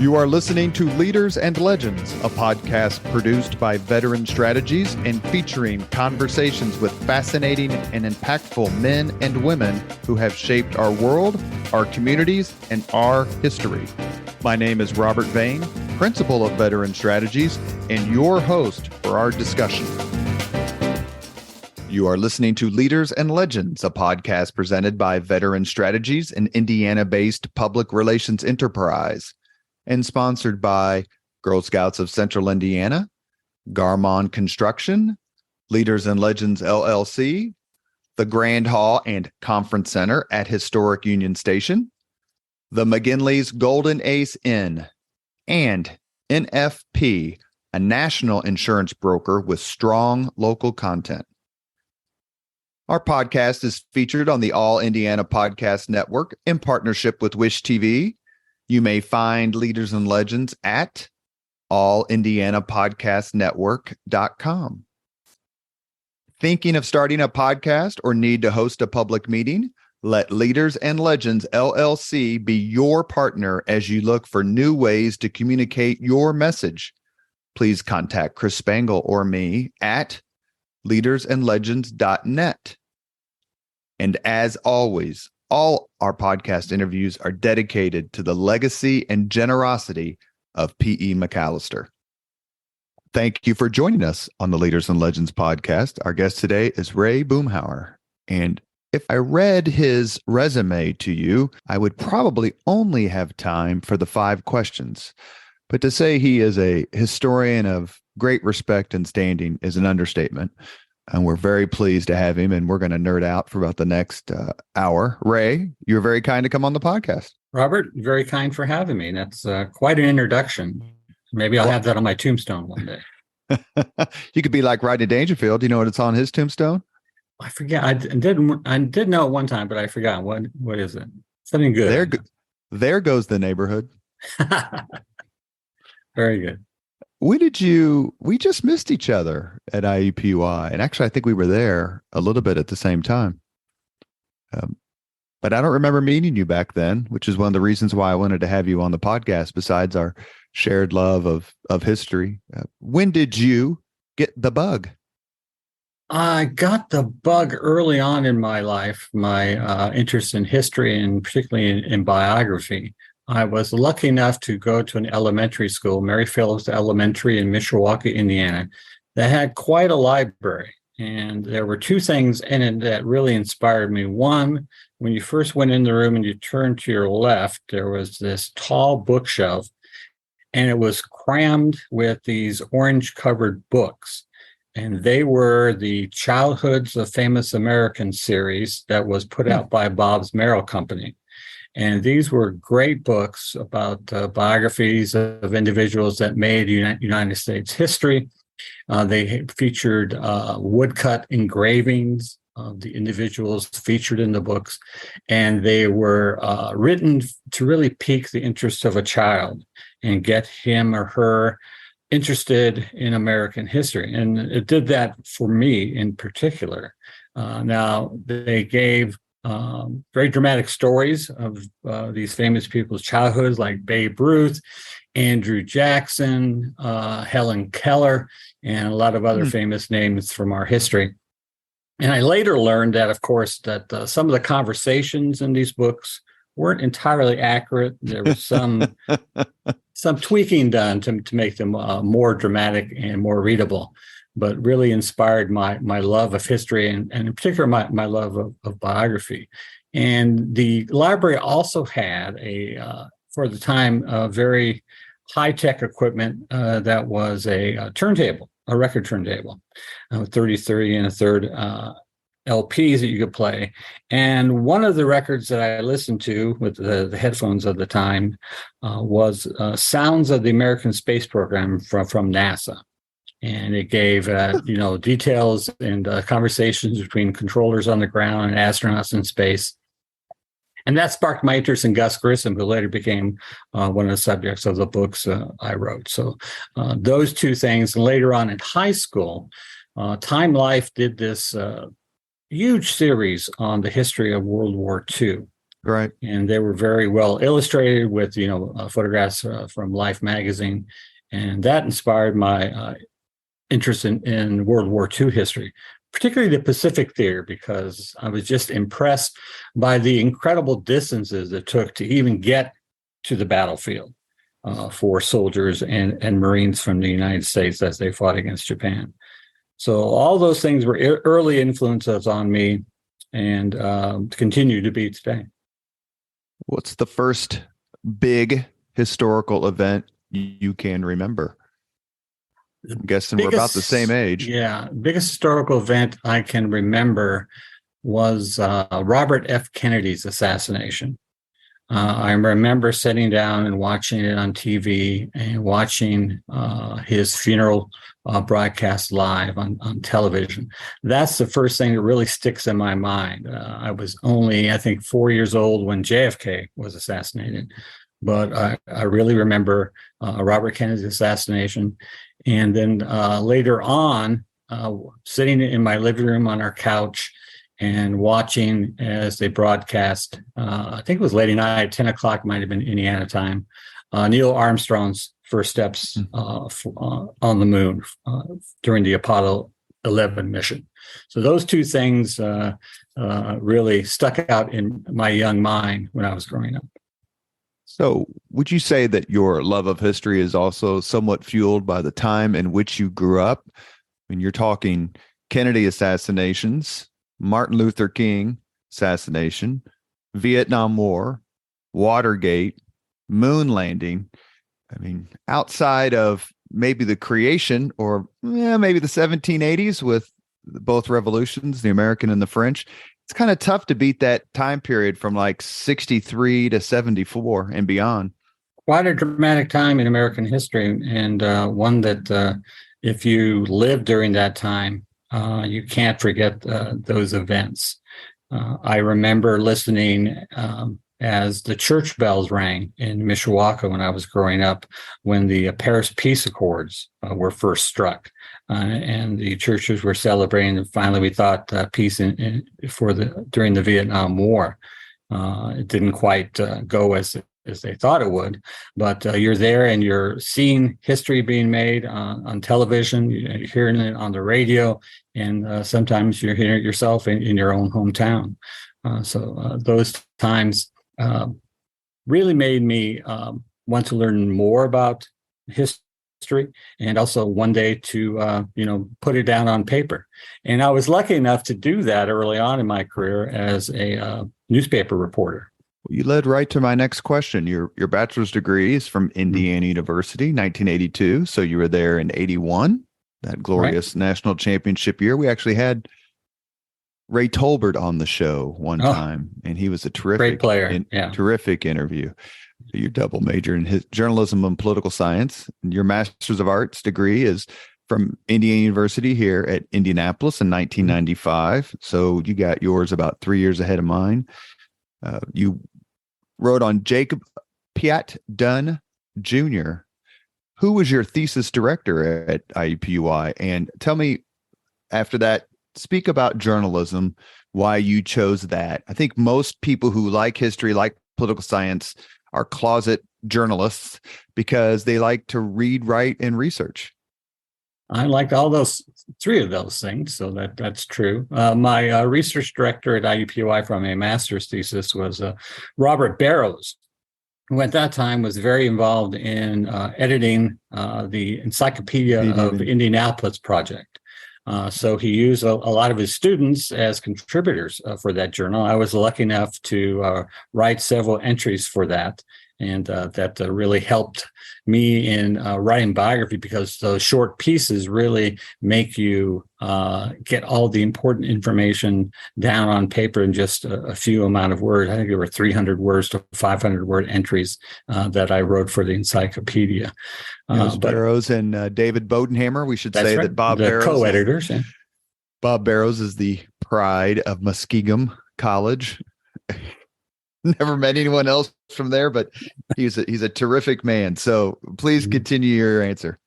You are listening to Leaders and Legends, a podcast produced by Veteran Strategies and featuring conversations with fascinating and impactful men and women who have shaped our world, our communities, and our history. My name is Robert Vane, Principal of Veteran Strategies, and your host for our discussion. You are listening to Leaders and Legends, a podcast presented by Veteran Strategies, an Indiana-based public relations enterprise, and sponsored by Girl Scouts of Central Indiana, Garmon Construction, Leaders and Legends LLC, the Grand Hall and Conference Center at Historic Union Station, the McGinley's Golden Ace Inn, and NFP, a national insurance broker with strong local content. Our podcast is featured on the All Indiana Podcast Network in partnership with Wish TV. You may find Leaders and Legends at allindianapodcastnetwork.com. Thinking of starting a podcast or need to host a public meeting? Let Leaders and Legends LLC be your partner as you look for new ways to communicate your message. Please contact Chris Spangle or me at leadersandlegends.net. And as always, all our podcast interviews are dedicated to the legacy and generosity of P.E. McAllister. Thank you for joining us on the Leaders and Legends podcast. Our guest today is Ray Boomhower. And if I read his resume to you, I would probably only have time for the 5 questions. But to say he is a historian of great respect and standing is an understatement. And we're very pleased to have him, and we're going to nerd out for about the next hour. Ray, you're very kind to come on the podcast. Robert, very kind for having me. That's quite an introduction. Maybe I'll have that on my tombstone one day. You could be like Rodney Dangerfield. Do you know what it's on his tombstone? I forget. I did know it one time, but I forgot. What is it? Something good. There goes the neighborhood. Very good. We just missed each other at IUPUI. And actually, I think we were there a little bit at the same time. But I don't remember meeting you back then, which is one of the reasons why I wanted to have you on the podcast, besides our shared love of history. When did you get the bug? I got the bug early on in my life, my interest in history and particularly in biography. I was lucky enough to go to an elementary school, Mary Phillips Elementary in Mishawaka, Indiana, that had quite a library. And there were 2 things in it that really inspired me. One, when you first went in the room and you turned to your left, there was this tall bookshelf, and it was crammed with these orange-covered books. And they were the Childhoods of Famous Americans series that was put out by Bob's Merrill Company. And these were great books about biographies of individuals that made United States history. They featured woodcut engravings of the individuals featured in the books, and they were written to really pique the interest of a child and get him or her interested in American history. And it did that for me in particular. Now, they gave very dramatic stories of these famous people's childhoods, like Babe Ruth, Andrew Jackson, Helen Keller, and a lot of other famous names from our history. And I later learned that, of course, that some of the conversations in these books weren't entirely accurate. There was some tweaking done to make them more dramatic and more readable, but really inspired my love of history and in particular my love of biography. And the library also had for the time, very high-tech equipment that was a turntable, a record turntable, 33 and a third LPs that you could play. And one of the records that I listened to with the headphones of the time was Sounds of the American Space Program from NASA. And it gave, details and conversations between controllers on the ground and astronauts in space. And that sparked my interest in Gus Grissom, who later became one of the subjects of the books I wrote. So those 2 things. And later on in high school, Time Life did this huge series on the history of World War II. Right. And they were very well illustrated with, photographs from Life magazine. And that inspired my interest in World War II history, particularly the Pacific Theater, because I was just impressed by the incredible distances it took to even get to the battlefield for soldiers and Marines from the United States as they fought against Japan. So all those things were early influences on me and continue to be today. What's the first big historical event you can remember? I'm guessing we're about the same age. Yeah. Biggest historical event I can remember was Robert F. Kennedy's assassination. I remember sitting down and watching it on TV and watching his funeral broadcast live on television. That's the first thing that really sticks in my mind. I was only, I think, 4 years old when JFK was assassinated, but I really remember Robert Kennedy's assassination. And then later on, sitting in my living room on our couch and watching as they broadcast, I think it was late at night, 10 o'clock, might have been Indiana time, Neil Armstrong's first steps on the moon during the Apollo 11 mission. So those two things really stuck out in my young mind when I was growing up. So would you say that your love of history is also somewhat fueled by the time in which you grew up? I mean, you're talking Kennedy assassinations, Martin Luther King assassination, Vietnam War, Watergate, moon landing. I mean, outside of maybe the creation or maybe the 1780s with both revolutions, the American and the French, it's kind of tough to beat that time period from like 63 to 74 and beyond. Quite a dramatic time in American history, and one that if you live during that time, you can't forget those events. I remember listening as the church bells rang in Mishawaka when I was growing up, when the Paris Peace Accords were first struck, and the churches were celebrating. And finally, we thought peace during the Vietnam War. It didn't quite go as they thought it would, but you're there and you're seeing history being made on television, you're hearing it on the radio, and sometimes you're hearing it yourself in your own hometown. So those times really made me want to learn more about history, and also one day to put it down on paper. And I was lucky enough to do that early on in my career as a newspaper reporter. You led right to my next question. Your bachelor's degree is from Indiana University, 1982. So you were there in 81, that glorious national championship year. We actually had Ray Tolbert on the show one time, and he was a terrific great player. Terrific interview. Your double major in journalism and political science. And your master's of arts degree is from Indiana University here at Indianapolis in 1995. So you got yours about 3 years ahead of mine. You wrote on Jacob Piat Dunn Jr. Who was your thesis director at IUPUI? And tell me, after that, speak about journalism, why you chose that. I think most people who like history, like political science, are closet journalists because they like to read, write, and research. I liked all those three of those things, so that's true. My research director at IUPUI from a master's thesis was Robert Barrows, who at that time was very involved in editing the Encyclopedia of Indianapolis project. So he used a lot of his students as contributors for that journal. I was lucky enough to write several entries for that. And that really helped me in writing biography, because those short pieces really make you get all the important information down on paper in just a few amount of words. I think there were 300 words to 500 word entries that I wrote for the encyclopedia. Barrows and David Bodenhammer. We should say right. that Bob the Barrows, co-editors. Bob Barrows is the pride of Muskingum College. Never met anyone else from there, but he's a terrific man. So please continue your answer.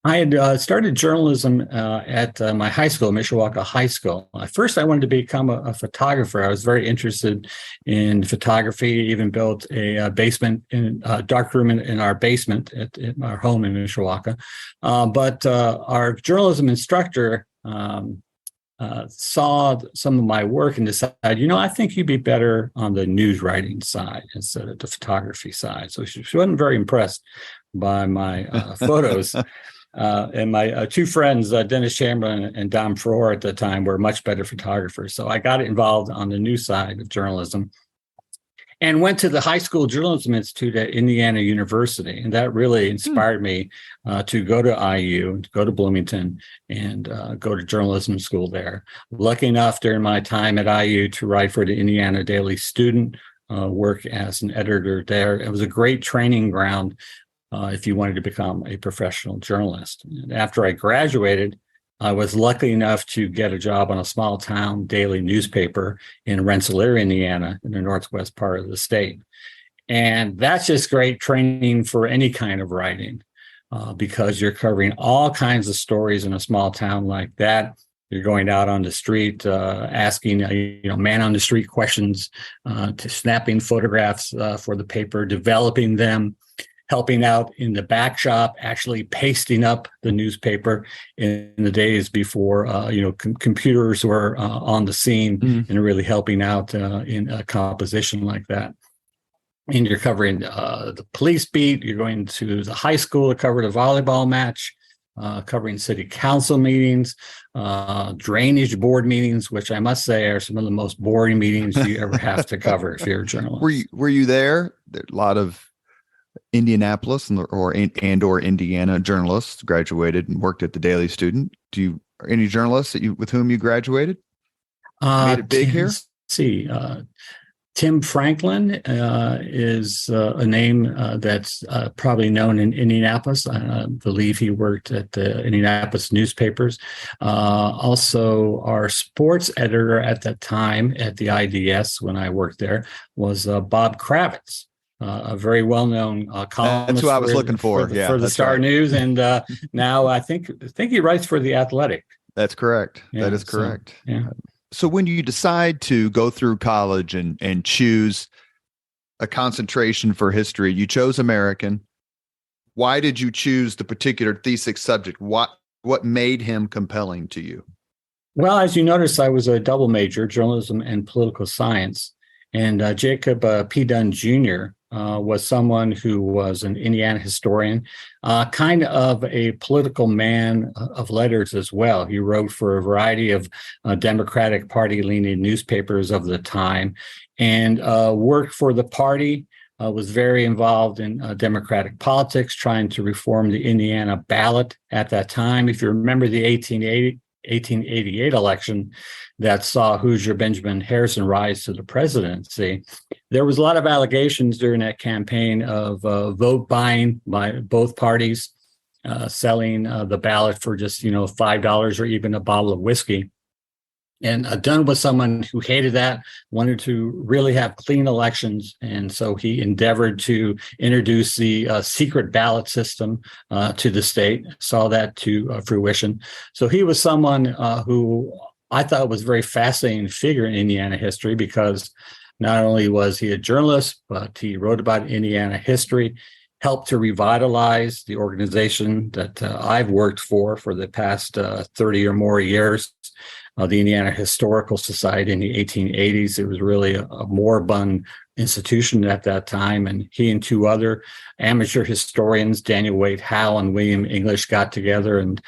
I had started journalism at my high school, Mishawaka High School. At first, I wanted to become a photographer. I was very interested in photography. Even built a basement, in a dark room in our basement at our home in Mishawaka. But our journalism instructor saw some of my work and decided, I think you'd be better on the news writing side instead of the photography side. So she wasn't very impressed by my photos. And my two friends, Dennis Chamberlain and Don Farrar at the time, were much better photographers. So I got involved on the news side of journalism and went to the High School Journalism Institute at Indiana University. And that really inspired me to go to IU, to go to Bloomington, and go to journalism school there. Lucky enough during my time at IU to write for the Indiana Daily Student, work as an editor there. It was a great training ground if you wanted to become a professional journalist. And after I graduated, I was lucky enough to get a job on a small town daily newspaper in Rensselaer, Indiana, in the northwest part of the state. And that's just great training for any kind of writing because you're covering all kinds of stories in a small town like that. You're going out on the street, asking, man on the street questions, to snapping photographs for the paper, developing them, helping out in the back shop, actually pasting up the newspaper in the days before, computers were on the scene and really helping out in a composition like that. And you're covering the police beat. You're going to the high school to cover the volleyball match, covering city council meetings, drainage board meetings, which I must say are some of the most boring meetings you ever have to cover if you're a journalist. Were you there? There a lot of Indianapolis or Indiana journalists graduated and worked at the Daily Student. Are any journalists with whom you graduated? Made it big here? See, Tim Franklin is a name that's probably known in Indianapolis. I believe he worked at the Indianapolis newspapers. Also, our sports editor at that time at the IDS when I worked there was Bob Kravitz. A very well-known columnist. That's who I was looking for. For the Star News, and now I think he writes for the Athletic. That's correct. Yeah, that is correct. So, yeah. So when you decide to go through college and choose a concentration for history, you chose American. Why did you choose the particular thesis subject? What made him compelling to you? Well, as you notice, I was a double major, journalism and political science, and Jacob P. Dunn Jr. Was someone who was an Indiana historian, kind of a political man of letters as well. He wrote for a variety of Democratic Party-leaning newspapers of the time and worked for the party, was very involved in Democratic politics, trying to reform the Indiana ballot at that time. If you remember the 1888 election that saw Hoosier Benjamin Harrison rise to the presidency, there was a lot of allegations during that campaign of vote buying by both parties, selling the ballot for just, $5 or even a bottle of whiskey. And Dunn was someone who hated that, wanted to really have clean elections. And so he endeavored to introduce the secret ballot system to the state, saw that to fruition. So he was someone who I thought was a very fascinating figure in Indiana history because not only was he a journalist, but he wrote about Indiana history, helped to revitalize the organization that I've worked for the past 30 or more years. The Indiana Historical Society in the 1880s. It was really a moribund institution at that time. And he and two other amateur historians, Daniel Wade Howe and William English, got together and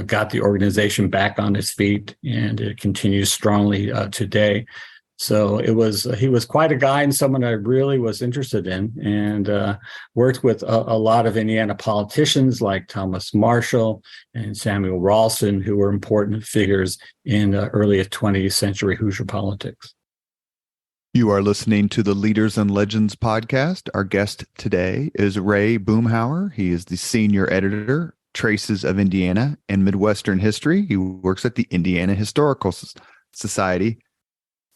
got the organization back on its feet. And it continues strongly today. So he was quite a guy and someone I really was interested in, and worked with a lot of Indiana politicians like Thomas Marshall and Samuel Ralston, who were important figures in early 20th century Hoosier politics. You are listening to the Leaders and Legends podcast. Our guest today is Ray Boomhower. He is the senior editor, Traces of Indiana and Midwestern History. He works at the Indiana Historical Society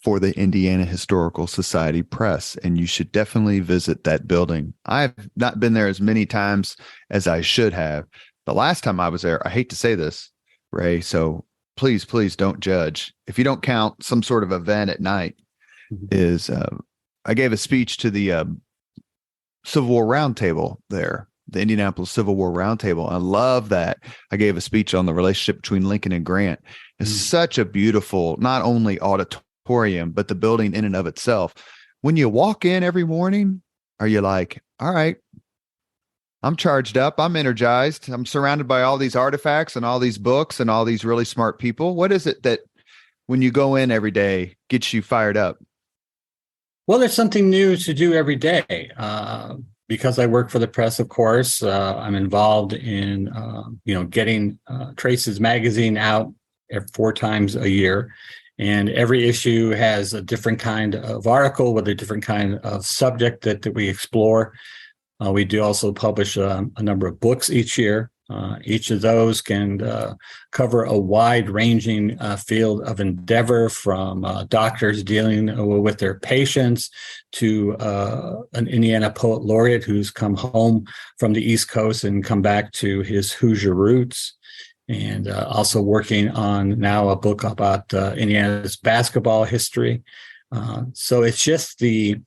for the Indiana Historical Society Press, and you should definitely visit that building. I've not been there as many times as I should have, the last time I was there, I hate to say this, Ray, so please don't judge. If you don't count some sort of event at night, is I gave a speech to the Civil War Roundtable there, the Indianapolis Civil War Roundtable. I love that. I gave a speech on the relationship between Lincoln and Grant. It's such a beautiful, not only auditorium, but the building in and of itself. When you walk in every morning, are you like, all right, I'm charged up, I'm energized, I'm surrounded by all these artifacts and all these books and all these really smart people? What is it that when you go in every day gets you fired up? Well, there's something new to do every day. Because I work for the press, of course, I'm involved in, getting Trace's magazine out 4 times a year. And every issue has a different kind of article with a different kind of subject that we explore. We do also publish a number of books each year. Each of those can cover a wide-ranging field of endeavor, from doctors dealing with their patients to an Indiana poet laureate who's come home from the East Coast and come back to his Hoosier roots, and also working on now a book about Indiana's basketball history. So it's just the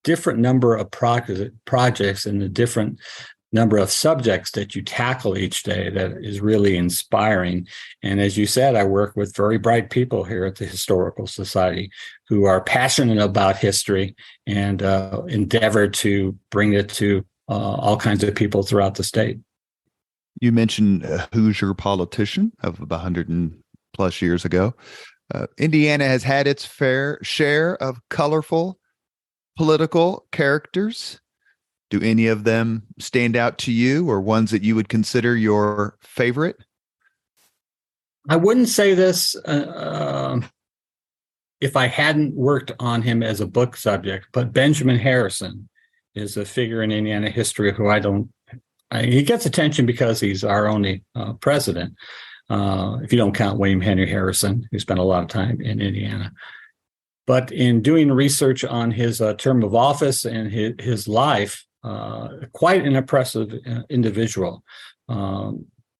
different number of projects and the different number of subjects that you tackle each day that is really inspiring. And as you said, I work with very bright people here at the Historical Society who are passionate about history and endeavor to bring it to all kinds of people throughout the state. You mentioned a Hoosier politician of about 100 and plus years ago. Indiana has had its fair share of colorful political characters. Do any of them stand out to you, or ones that you would consider your favorite? I wouldn't say this if I hadn't worked on him as a book subject, but Benjamin Harrison is a figure in Indiana history who he gets attention because he's our only president. If you don't count William Henry Harrison, who spent a lot of time in Indiana. But in doing research on his term of office and his life, quite an impressive individual.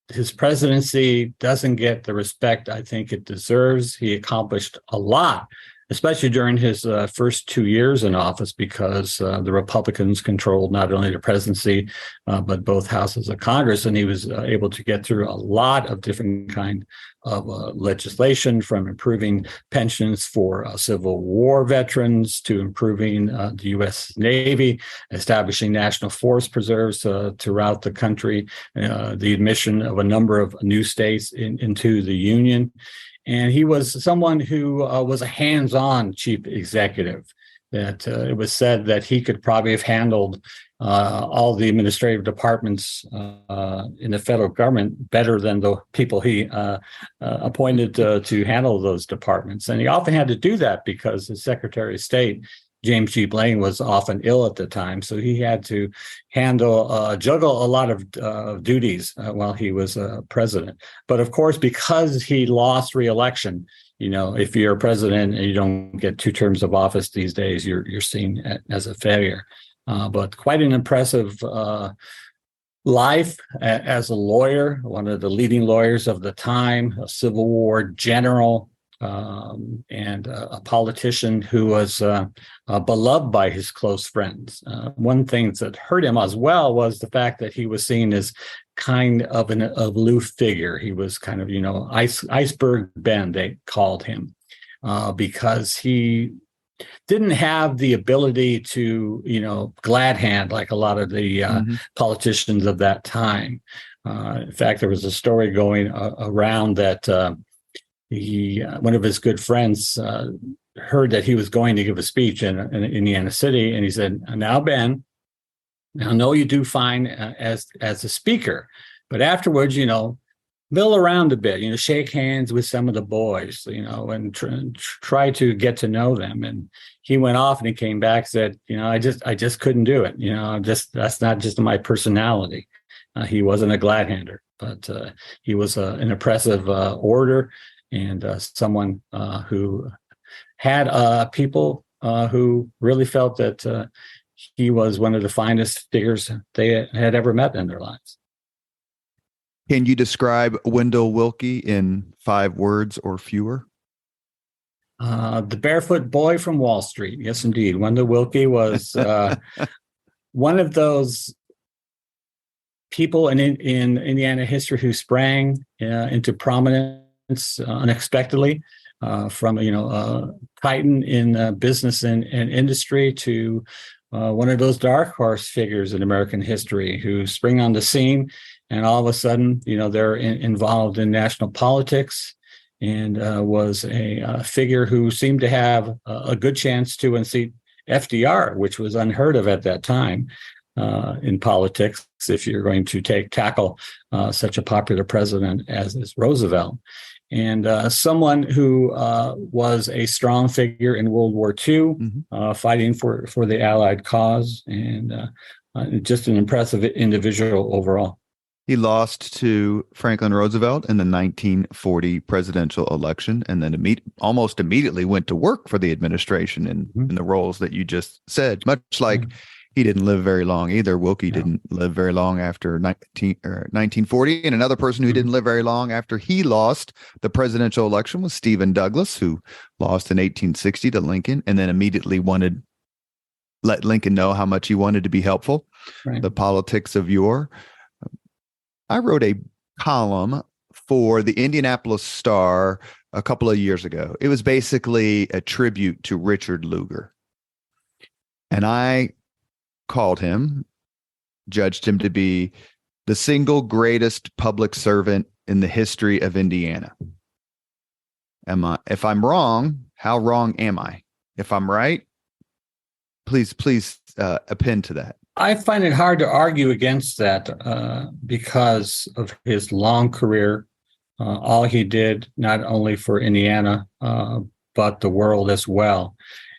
His presidency doesn't get the respect I think it deserves. He accomplished a lot, especially during his first 2 years in office, because the Republicans controlled not only the presidency, but both houses of Congress. And he was able to get through a lot of different kind of legislation, from improving pensions for Civil War veterans to improving the U.S. Navy, establishing national forest preserves throughout the country, the admission of a number of new states into the Union. And he was someone who was a hands-on chief executive, that it was said that he could probably have handled all the administrative departments in the federal government better than the people he appointed to handle those departments. And he often had to do that because the Secretary of State, James G. Blaine, was often ill at the time. So he had to juggle a lot of duties while he was president. But of course, because he lost re-election, if you're a president and you don't get 2 terms of office these days, you're seen as a failure. But quite an impressive life as a lawyer, one of the leading lawyers of the time, a Civil War general, and a politician who was beloved by his close friends. One thing that hurt him as well was the fact that he was seen as kind of an aloof figure. He was kind of, iceberg Ben, they called him, because he didn't have the ability to, glad hand like a lot of the politicians of that time. In fact, there was a story going around that one of his good friends heard that he was going to give a speech in Indiana City, and he said, "Now, Ben, I know you do fine as a speaker, but afterwards, mill around a bit, shake hands with some of the boys, and try to get to know them." And he went off and he came back and said, I just couldn't do it. That's not just my personality. He wasn't a glad hander, but he was an impressive orator, and someone who had people who really felt that he was one of the finest figures they had ever met in their lives. Can you describe Wendell Willkie in 5 words or fewer? The barefoot boy from Wall Street. Yes, indeed. Wendell Willkie was one of those people in Indiana history who sprang into prominence unexpectedly, from titan in business and industry to one of those dark horse figures in American history who spring on the scene, and all of a sudden, they're involved in national politics, and was a figure who seemed to have a good chance to unseat FDR, which was unheard of at that time in politics, if you're going to tackle such a popular president as Roosevelt. And someone who was a strong figure in World War II, fighting for the Allied cause, and just an impressive individual overall. He lost to Franklin Roosevelt in the 1940 presidential election, and then almost immediately went to work for the administration in the roles that you just said, much like he didn't live very long either. Willkie didn't live very long after 1940, and another person who didn't live very long after he lost the presidential election was Stephen Douglas, who lost in 1860 to Lincoln, and then immediately let Lincoln know how much he wanted to be helpful. Right. The politics of yore. I wrote a column for the Indianapolis Star a couple of years ago. It was basically a tribute to Richard Lugar. And I judged him to be the single greatest public servant in the history of Indiana. If I'm wrong, how wrong am I? If I'm right, please append to that. I find it hard to argue against that because of his long career, all he did, not only for Indiana, but the world as well.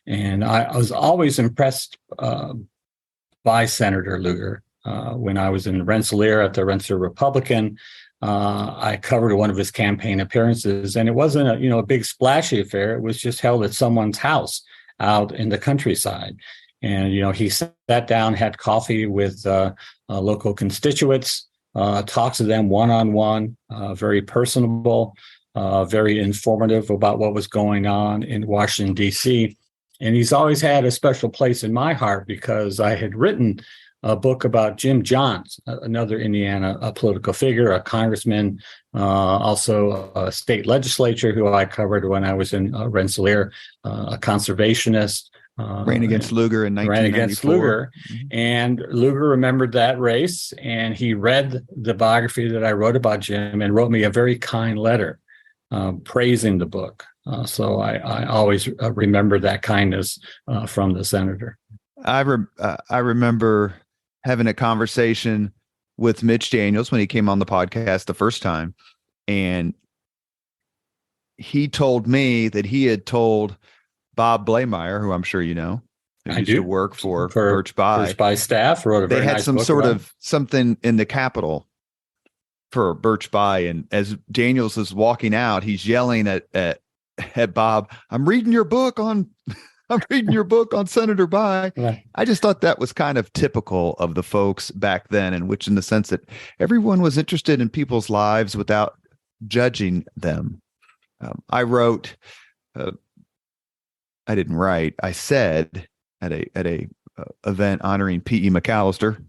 And I was always impressed by Senator Lugar. When I was in Rensselaer at the Rensselaer Republican, I covered one of his campaign appearances, and it wasn't a big splashy affair. It was just held at someone's house out in the countryside. And, he sat down, had coffee with local constituents, talked to them one-on-one, very personable, very informative about what was going on in Washington, D.C. And he's always had a special place in my heart because I had written a book about Jim Johns, another Indiana political figure, a congressman, also a state legislature who I covered when I was in Rensselaer, a conservationist. Ran against Lugar in 1994. Ran against Lugar, and Lugar remembered that race, and he read the biography that I wrote about Jim and wrote me a very kind letter praising the book. So I always remember that kindness from the senator. I remember having a conversation with Mitch Daniels when he came on the podcast the first time, and he told me that he had told Bob Blameyer, who I'm sure you know, who used to work for Birch Bayh. Birch Bayh staff wrote a very nice book. They had some sort of something in the Capitol for Birch Bayh, and as Daniels is walking out, he's yelling at Bob, "I'm reading your book on Senator Bayh." Right. I just thought that was kind of typical of the folks back then, in the sense that everyone was interested in people's lives without judging them. I wrote. I didn't write. I said at a event honoring P.E. McAllister,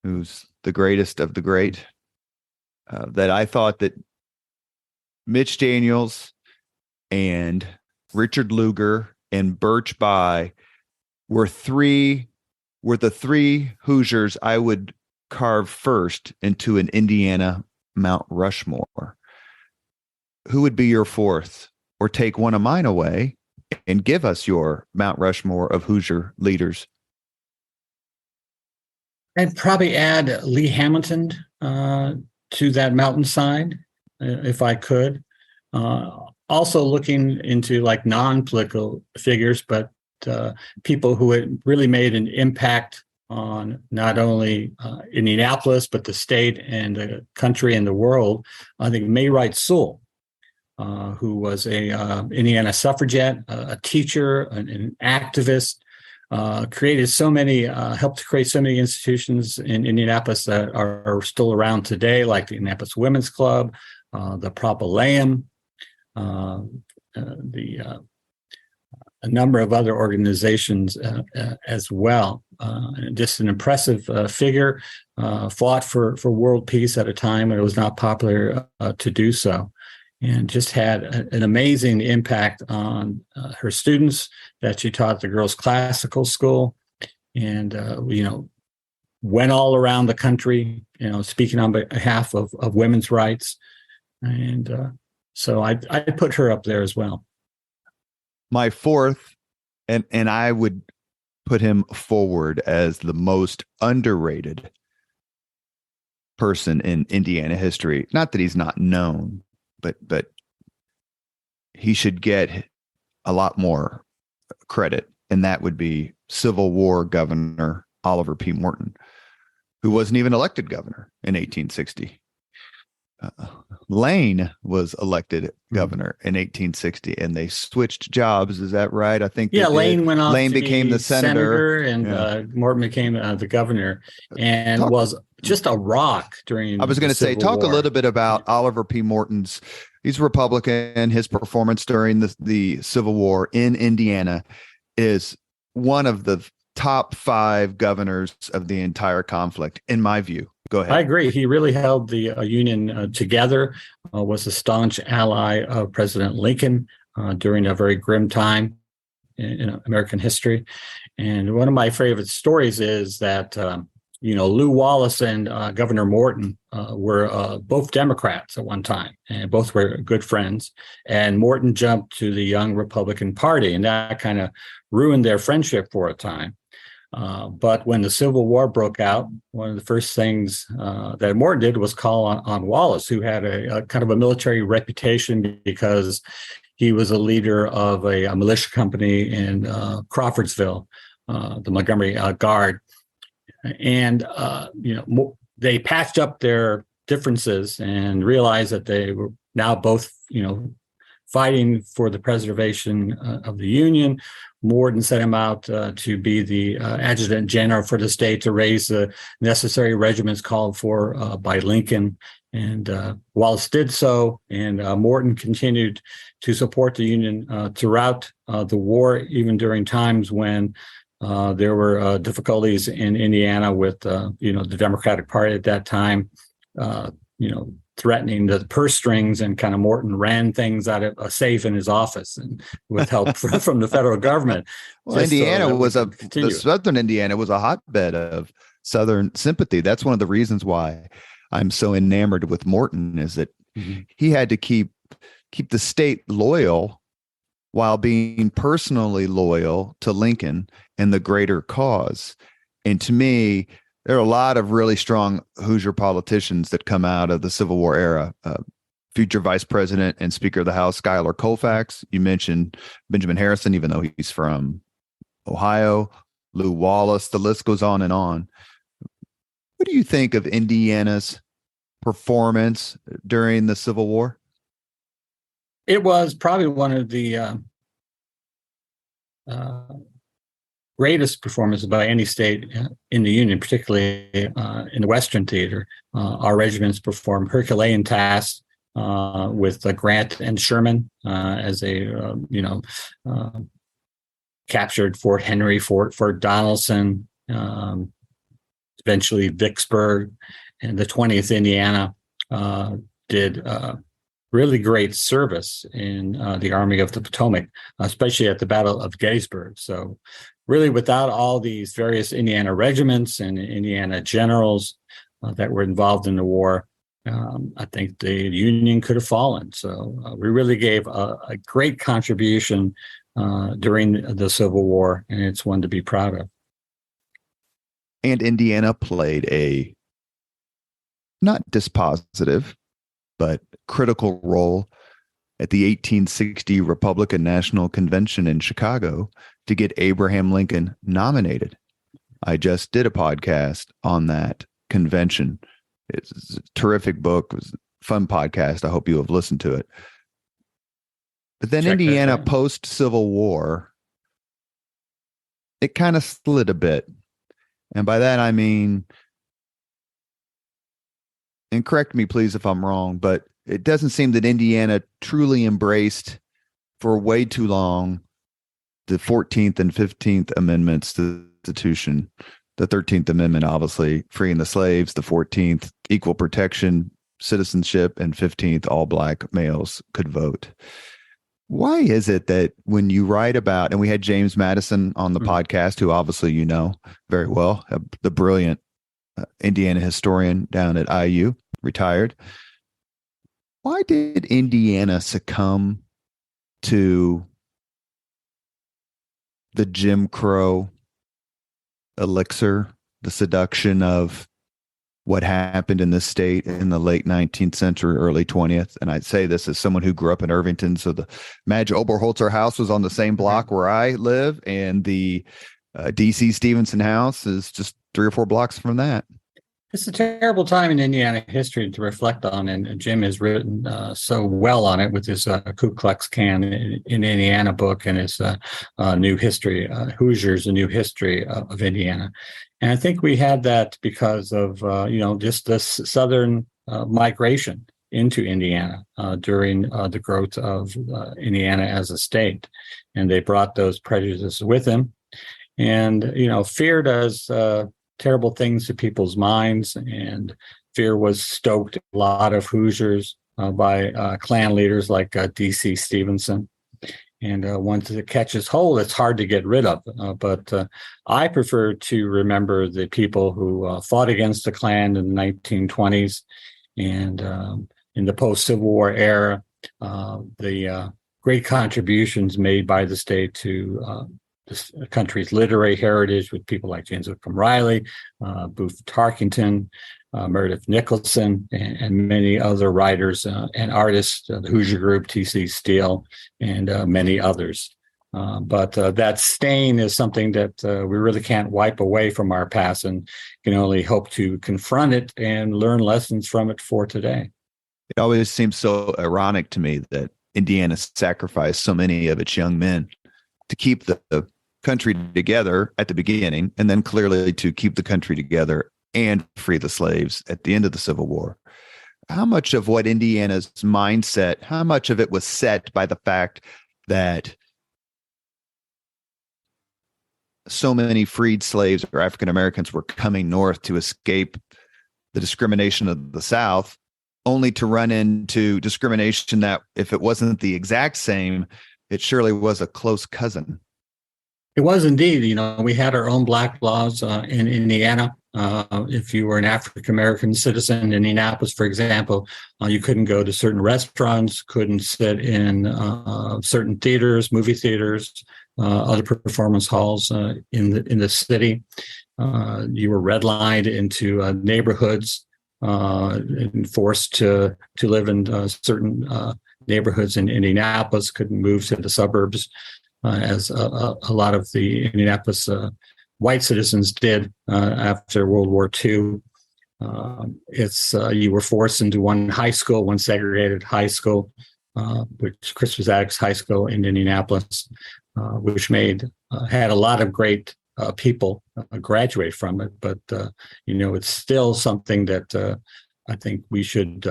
who's the greatest of the great, that I thought that Mitch Daniels and Richard Lugar and Birch Bayh were the three Hoosiers I would carve first into an Indiana Mount Rushmore. Who would be your fourth? Or take one of mine away and give us your Mount Rushmore of Hoosier leaders. I'd probably add Lee Hamilton to that mountainside, if I could. Also looking into like non-political figures, but people who had really made an impact on not only Indianapolis, but the state and the country and the world. I think May Wright Sewell, who was a Indiana suffragette, a teacher, an activist, created so many, helped create so many institutions in Indianapolis that are still around today, like the Indianapolis Women's Club, the Propylaeum, a number of other organizations as well. Just an impressive figure, fought for world peace at a time when it was not popular to do so, and just had an amazing impact on her students that she taught at the girls' classical school, and went all around the country, speaking on behalf of women's rights, and so I put her up there as well. My fourth, and I would put him forward as the most underrated person in Indiana history. Not that he's not known, but he should get a lot more credit, and that would be Civil War Governor Oliver P. Morton, who wasn't even elected governor in 1860. Lane was elected governor in 1860, and they switched jobs. Is that right? I think. Yeah, Lane went on. Lane became the senator, and Morton became the governor, and was just a rock during. I was going to say, talk a little bit about Oliver P. Morton's. He's a Republican. His performance during the Civil War in Indiana is one of the top 5 governors of the entire conflict, in my view. Go ahead. I agree. He really held the Union together, was a staunch ally of President Lincoln during a very grim time in American history. And one of my favorite stories is that, Lew Wallace and Governor Morton were both Democrats at one time, and both were good friends. And Morton jumped to the young Republican Party, and that kind of ruined their friendship for a time. But when the Civil War broke out, one of the first things that Morton did was call on Wallace, who had a kind of a military reputation because he was a leader of a militia company in Crawfordsville, the Montgomery Guard. And, they patched up their differences and realized that they were now both, fighting for the preservation of the Union. Morton set him out to be the adjutant general for the state to raise the necessary regiments called for by Lincoln. And Wallace did so, and Morton continued to support the Union throughout the war, even during times when there were difficulties in Indiana with, the Democratic Party at that time, threatening the purse strings, and kind of Morton ran things out of a safe in his office, and with help from the federal government. Well, the Southern Indiana was a hotbed of Southern sympathy. That's one of the reasons why I'm so enamored with Morton, is that he had to keep the state loyal while being personally loyal to Lincoln and the greater cause. And to me, there are a lot of really strong Hoosier politicians that come out of the Civil War era. Future Vice President and Speaker of the House, Schuyler Colfax. You mentioned Benjamin Harrison, even though he's from Ohio. Lew Wallace. The list goes on and on. What do you think of Indiana's performance during the Civil War? It was probably one of the greatest performances by any state in the Union, particularly in the Western Theater. Our regiments performed Herculean tasks with Grant and Sherman as they, captured Fort Henry, Fort Donelson, eventually Vicksburg, and the 20th Indiana did really great service in the Army of the Potomac, especially at the Battle of Gettysburg. So really, without all these various Indiana regiments and Indiana generals that were involved in the war, I think the Union could have fallen. So we really gave a great contribution during the Civil War, and it's one to be proud of. And Indiana played a not dispositive, but critical role at the 1860 Republican National Convention in Chicago to get Abraham Lincoln nominated. I just did a podcast on that convention. It's a terrific book. It was a fun podcast. I hope you have listened to it. But then Indiana post-Civil War it kind of slid a bit. And by that, I mean, and correct me, please, if I'm wrong, but it doesn't seem that Indiana truly embraced for way too long the 14th and 15th Amendments to the Constitution. The 13th Amendment, obviously, freeing the slaves, the 14th, equal protection, citizenship, and 15th, all black males could vote. Why is it that when you write about, and we had James Madison on the podcast, who obviously you know very well, the brilliant Indiana historian down at IU, retired. Why did Indiana succumb to the Jim Crow elixir, the seduction of what happened in this state in the late 19th century, early 20th? And I'd say this as someone who grew up in Irvington. So the Madge Oberholzer house was on the same block where I live, and the DC Stevenson house is just 3 or 4 blocks from that. It's a terrible time in Indiana history to reflect on, and Jim has written so well on it with his Ku Klux Klan in Indiana book and his new history, Hoosiers, a New History of Indiana. And I think we had that because of, just this southern migration into Indiana during the growth of Indiana as a state. And they brought those prejudices with them. And, fear does terrible things to people's minds, and fear was stoked a lot of Hoosiers by Klan leaders like D.C. Stevenson. And once it catches hold, it's hard to get rid of. But I prefer to remember the people who fought against the Klan in the 1920s and in the post-Civil War era, the great contributions made by the state to the country's literary heritage with people like James Whitcomb Riley, Booth Tarkington, Meredith Nicholson, and many other writers and artists, the Hoosier Group, T.C. Steele, and many others. But that stain is something that we really can't wipe away from our past, and can only hope to confront it and learn lessons from it for today. It always seems so ironic to me that Indiana sacrificed so many of its young men to keep the country together at the beginning, and then clearly to keep the country together and free the slaves at the end of the Civil War. How much of what Indiana's mindset, how much of it was set by the fact that so many freed slaves or African Americans were coming north to escape the discrimination of the South, only to run into discrimination that, if it wasn't the exact same, it surely was a close cousin? It was indeed. We had our own black laws in Indiana. If you were an African-American citizen in Indianapolis, for example, you couldn't go to certain restaurants, couldn't sit in certain theaters, movie theaters, other performance halls in the city. You were redlined into neighborhoods and forced to live in certain neighborhoods in Indianapolis, couldn't move to the suburbs. As a lot of the Indianapolis white citizens did after World War II. You were forced into one segregated high school, which Christopher Zaddix High School in Indianapolis, which had a lot of great people graduate from it. But it's still something that I think we should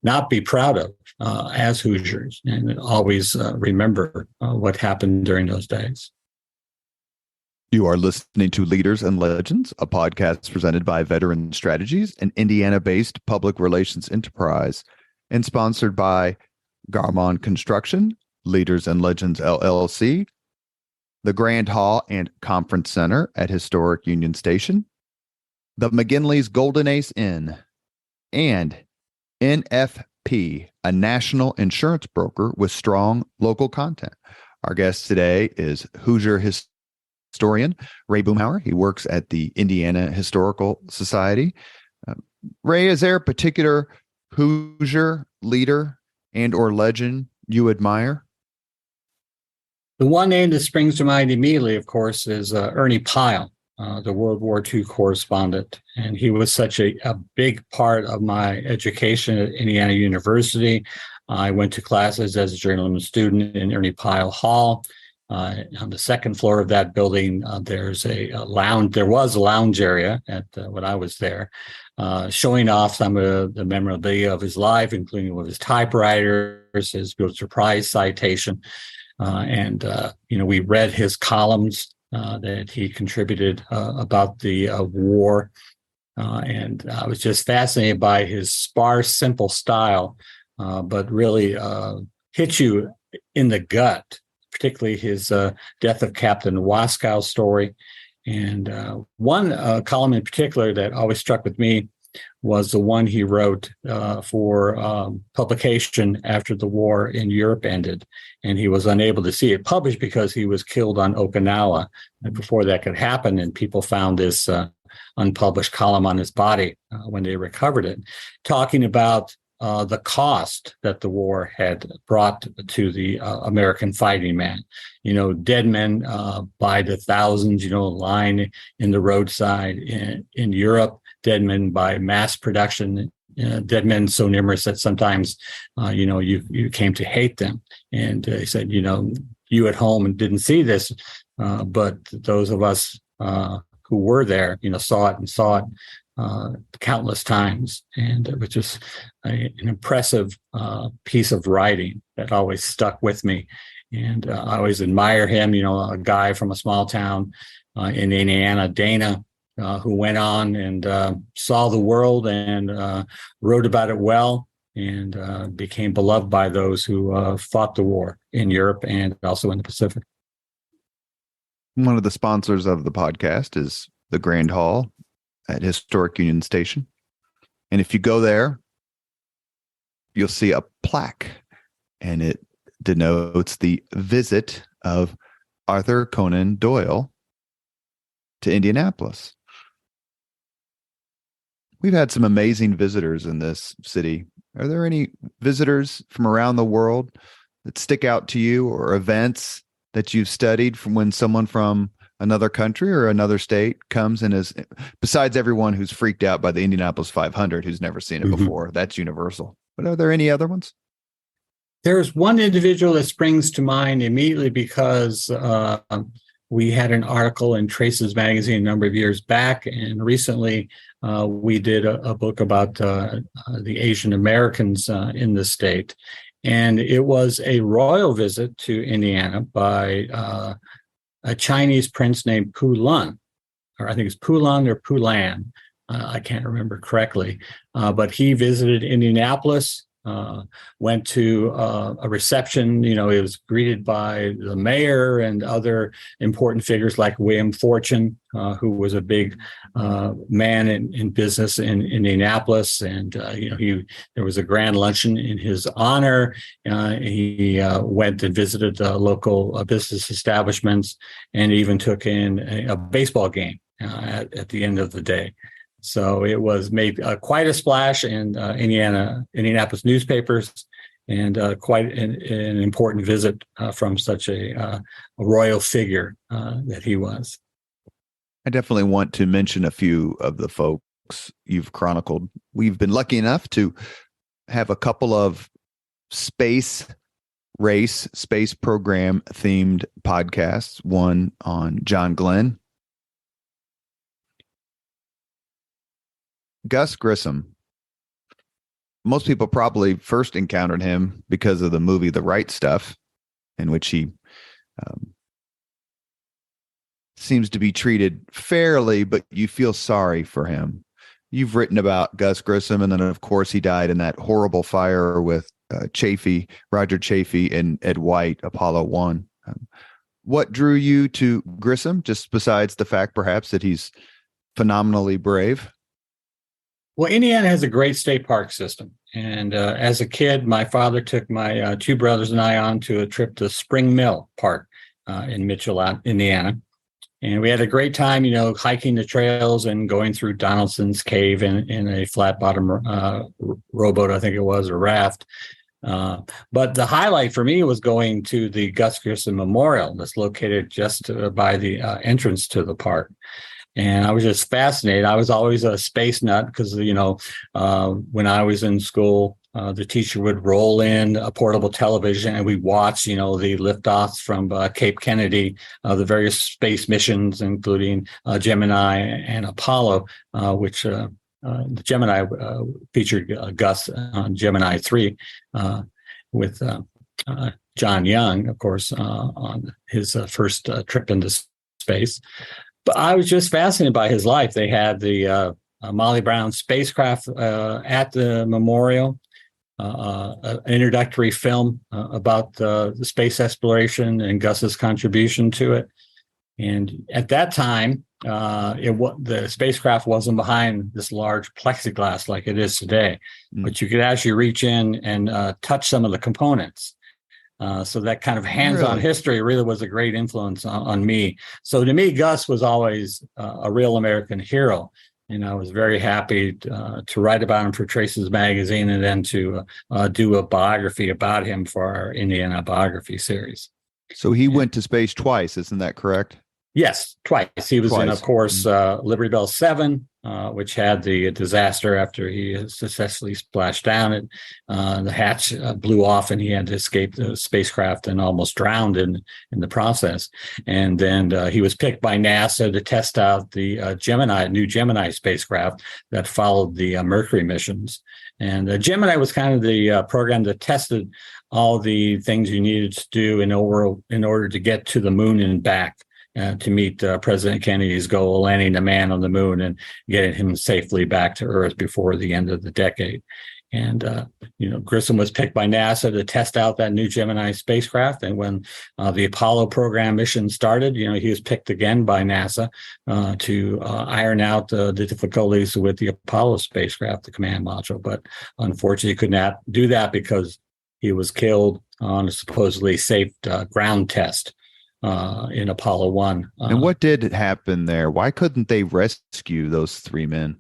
not be proud of as Hoosiers, and always remember what happened during those days. You are listening to Leaders and Legends, a podcast presented by Veteran Strategies, an Indiana-based public relations enterprise, and sponsored by Garmon Construction, Leaders and Legends LLC, the Grand Hall and Conference Center at historic Union Station, the McGinley's Golden Ace Inn, and NFP, a national insurance broker with strong local content. Our guest today is Hoosier historian Ray Boomhower. He works at the Indiana Historical Society. Ray, is there a particular Hoosier leader and or legend you admire? The one name that springs to mind immediately, of course, is Ernie Pyle, the World War II correspondent. And he was such a big part of my education at Indiana University. I went to classes as a journalism student in Ernie Pyle Hall. On the second floor of that building, there's a lounge. There was a lounge area when I was there, showing off some of the memorabilia of his life, including with his typewriters, his Pulitzer Prize citation, and we read his columns that he contributed about the war, and I was just fascinated by his sparse, simple style, but really hit you in the gut. Particularly his Death of Captain Waskow story. And one column in particular that always struck with me was the one he wrote for publication after the war in Europe ended. And he was unable to see it published because he was killed on Okinawa. And before that could happen, and people found this unpublished column on his body when they recovered it, talking about the cost that the war had brought to the American fighting man. Dead men by the thousands, lying in the roadside in Europe, dead men by mass production, dead men so numerous that sometimes, you came to hate them. And he said, you at home and didn't see this, but those of us who were there, saw it countless times, and it was just an impressive piece of writing that always stuck with me. And I always admire him, a guy from a small town in Indiana, Dana, who went on and saw the world and wrote about it well, and became beloved by those who fought the war in Europe and also in the Pacific. One of the sponsors of the podcast is the Grand Hall at Historic Union Station. And if you go there, you'll see a plaque, and it denotes the visit of Arthur Conan Doyle to Indianapolis. We've had some amazing visitors in this city. Are there any visitors from around the world that stick out to you, or events that you've studied from when someone from another country or another state comes and is, besides everyone who's freaked out by the Indianapolis 500, who's never seen it before? That's universal. But are there any other ones? There's one individual that springs to mind immediately because we had an article in Traces magazine a number of years back, and recently we did a book about the Asian Americans in the state. And it was a royal visit to Indiana by a Chinese prince named Pu Lun, or I think it's Pulun or Pulan. I can't remember correctly, but he visited Indianapolis, went to a reception. He was greeted by the mayor and other important figures like William Fortune, who was a big man in business in Indianapolis. And, there was a grand luncheon in his honor. He went and visited local business establishments, and even took in a baseball game at the end of the day. So it was made quite a splash in Indianapolis newspapers, and quite an important visit from such a royal figure that he was. I definitely want to mention a few of the folks you've chronicled. We've been lucky enough to have a couple of space program themed podcasts, one on John Glenn. Gus Grissom. Most people probably first encountered him because of the movie The Right Stuff, in which he seems to be treated fairly, but you feel sorry for him. You've written about Gus Grissom, and then, of course, he died in that horrible fire with Roger Chaffee and Ed White, Apollo 1. What drew you to Grissom, just besides the fact, perhaps, that he's phenomenally brave? Well, Indiana has a great state park system. And as a kid, my father took my two brothers and I on to a trip to Spring Mill Park in Mitchell, Indiana. And we had a great time, hiking the trails and going through Donaldson's Cave in a flat bottom rowboat, I think it was, or raft. But the highlight for me was going to the Gus Grissom Memorial that's located just by the entrance to the park. And I was just fascinated. I was always a space nut because, when I was in school, The teacher would roll in a portable television, and we'd watch, the liftoffs from Cape Kennedy, the various space missions, including Gemini and Apollo, which the Gemini featured Gus on Gemini 3 with John Young, of course, on his first trip into space. But I was just fascinated by his life. They had the Molly Brown spacecraft at the memorial, an introductory film about the space exploration and Gus's contribution to it. And at that time, the spacecraft wasn't behind this large plexiglass like it is today, but you could actually reach in and touch some of the components. So that kind of hands-on history really was a great influence on me. So to me, Gus was always a real American hero. And I was very happy to write about him for Traces Magazine and then to do a biography about him for our Indiana biography series. So he went to space twice, isn't that correct? Yes, twice. He was in, of course, Liberty Bell 7, which had the disaster after he successfully splashed down it. The hatch blew off and he had to escape the spacecraft and almost drowned in the process. And then he was picked by NASA to test out the new Gemini spacecraft that followed the Mercury missions. And Gemini was kind of the program that tested all the things you needed to do in order to get to the moon and back. To meet President Kennedy's goal of landing a man on the moon and getting him safely back to Earth before the end of the decade. And, Grissom was picked by NASA to test out that new Gemini spacecraft. And when the Apollo program mission started, he was picked again by NASA to iron out the difficulties with the Apollo spacecraft, the command module. But unfortunately, could not do that because he was killed on a supposedly safe ground test in Apollo 1. And what did happen there? Why couldn't they rescue those three men?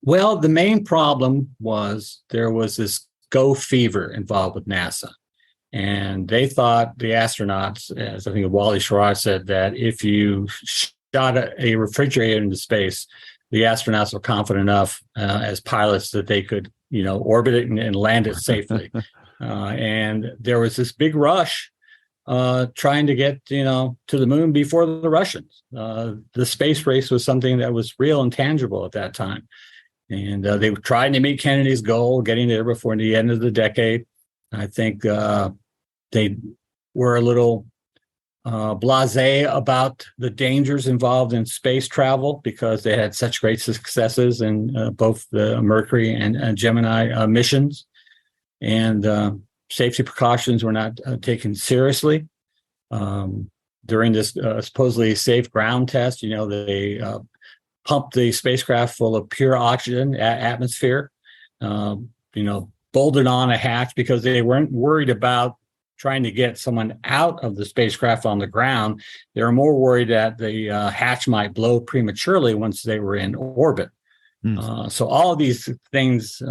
Well, the main problem was there was this go fever involved with NASA. And they thought, the astronauts, as I think Wally Schirra said, that if you shot a refrigerator into space, the astronauts were confident enough as pilots that they could, orbit it and land it safely. And there was this big rush trying to get, to the moon before the Russians. The space race was something that was real and tangible at that time. And they were trying to meet Kennedy's goal, getting there before the end of the decade. I think they were a little blasé about the dangers involved in space travel because they had such great successes in both the Mercury and Gemini missions. And safety precautions were not taken seriously. During this supposedly safe ground test, they pumped the spacecraft full of pure oxygen atmosphere, bolted on a hatch because they weren't worried about trying to get someone out of the spacecraft on the ground. They were more worried that the hatch might blow prematurely once they were in orbit. So all of these things,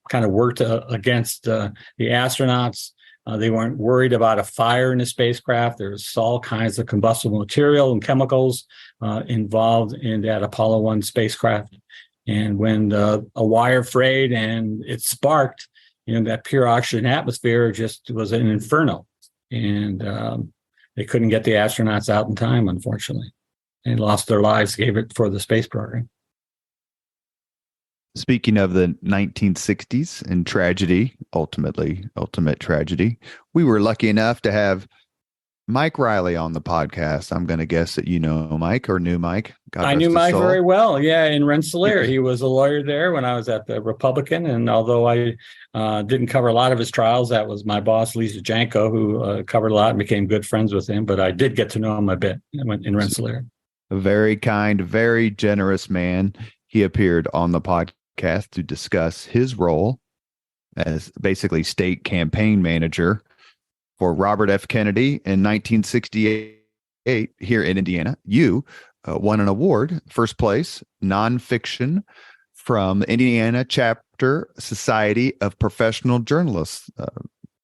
kind of worked against the astronauts. They weren't worried about a fire in the spacecraft. There was all kinds of combustible material and chemicals involved in that Apollo 1 spacecraft. And when a wire frayed and it sparked, that pure oxygen atmosphere just was an inferno. And they couldn't get the astronauts out in time, unfortunately. They lost their lives, gave it for the space program. Speaking of the 1960s and tragedy, ultimate tragedy, we were lucky enough to have Mike Riley on the podcast. I'm going to guess that you know Mike or knew Mike. I knew Mike very well. Yeah, in Rensselaer. He was a lawyer there when I was at the Republican. And although I didn't cover a lot of his trials, that was my boss, Lisa Janko, who covered a lot and became good friends with him. But I did get to know him a bit in Rensselaer. A very kind, very generous man. He appeared on the podcast to discuss his role as basically state campaign manager for Robert F. Kennedy in 1968 here in Indiana. You won an award, first place, nonfiction from the Indiana Chapter Society of Professional Journalists